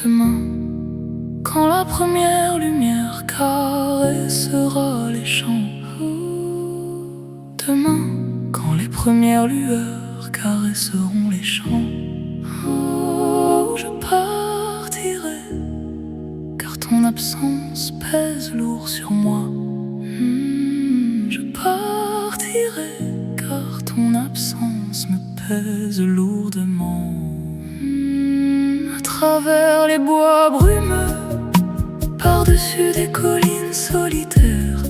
Demain, quand la première lumière caressera les champs. Demain, quand les premières lueurs caresseront les champs. Je partirai, car ton absence pèse lourd sur moi. Je partirai, car ton absence me pèse lourdement. À travers les bois brumeux, par-dessus des collines solitaires.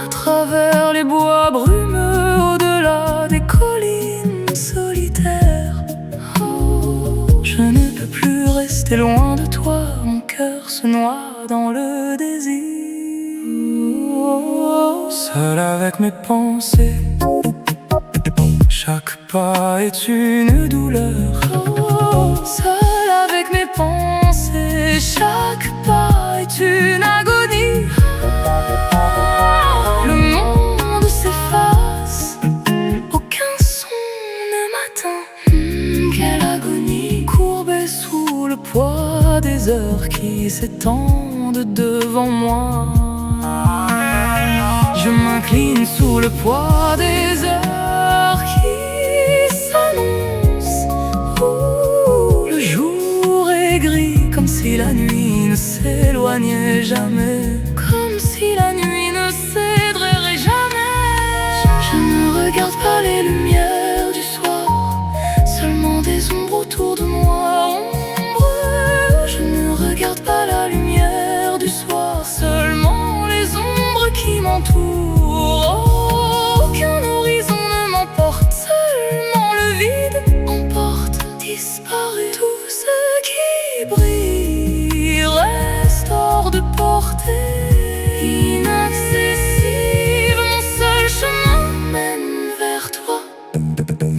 À travers les bois brumeux, au-delà des collines solitaires. Je ne peux plus rester loin de toi, mon cœur se noie dans le désir. Seul avec mes pensées, chaque pas est une douleur. Seul avec mes pensées, chaque pas est une agonie. Le monde s'efface, aucun son ne m'atteint. Quelle agonie, courbée sous le poids des heures qui s'étendent devant moi. Je m'incline sous le poids des heures qui s'annoncent. Le jour est gris, comme si la nuit ne s'éloignait jamais. Comme si la nuit ne céderait jamais. Je ne regarde pas les lumières du soir, seulement des ombres autour de moi. Ombres, je ne regarde pas la lumière du soir, seulement les ombres qui m'entourent. Aucun horizon ne m'emporte, seulement le vide emporte, disparaît. Tout ce qui brille reste hors de portée, inaccessible. Mon seul chemin mène vers toi.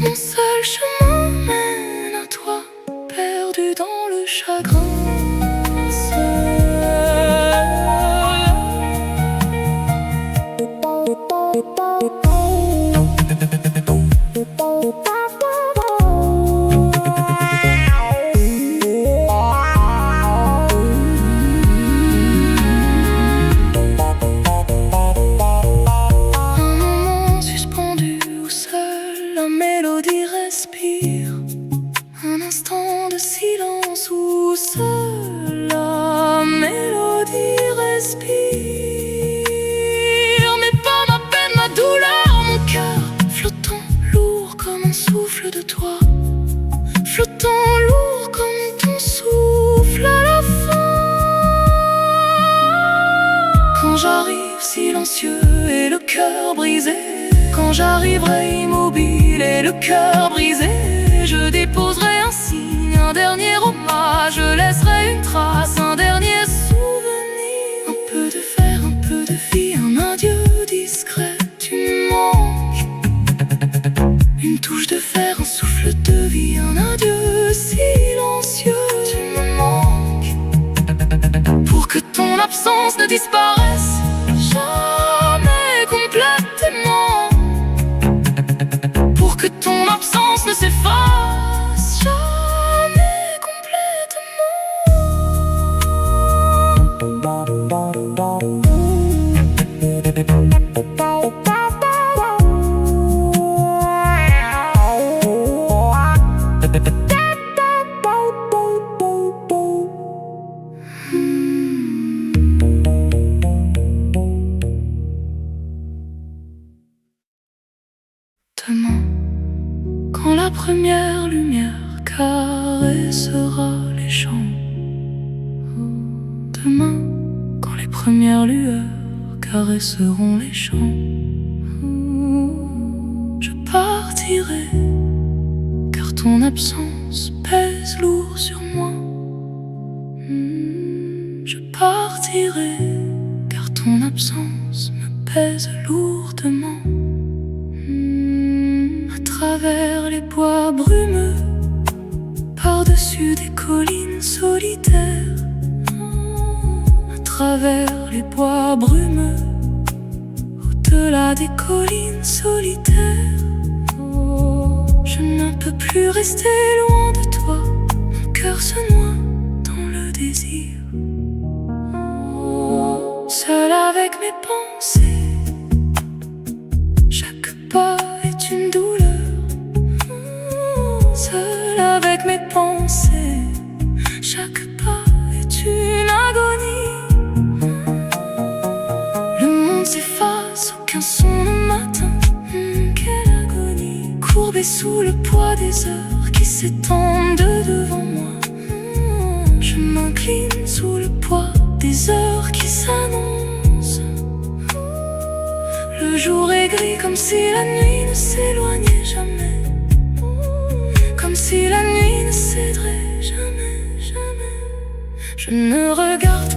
Mon seul chemin mène à toi, perdu dans le chagrin. Un moment suspendu où seule la mélodie respire. Un instant de silence où seule la mélodie respire. Mais pas ma peine, ma douleur, mon cœur flottant lourd comme un souffle de toi. Flottant lourd comme ton souffle à la fin. Quand j'arrive silencieux et le cœur brisé, quand j'arriverai immobile et le cœur brisé, je déposerai un signe, un dernier hommage, je laisserai une trace, un dernier souvenir. Un peu de fer, un peu de vie, un adieu discret, tu me manques. Une touche de fer, un souffle de vie, un adieu silencieux, tu me manques. Pour que ton absence ne disparaisse jamais complètement, pour que ton absence ne s'efface jamais Demain, quand la première lumière caressera les champs. Demain, quand les premières lueurs caresseront les champs. Je partirai, car ton absence pèse lourd sur moi. Je partirai, car ton absence me pèse lourdement. À travers les bois brumeux, par-dessus des collines solitaires. À travers les bois brumeux, au-delà des collines solitaires. Je ne peux plus rester loin de toi, mon cœur se noie des heures qui s'étendent devant moi. Je m'incline sous le poids des heures qui s'annoncent. Le jour est gris comme si la nuit ne s'éloignait jamais, comme si la nuit ne céderait jamais, jamais. Je ne regarde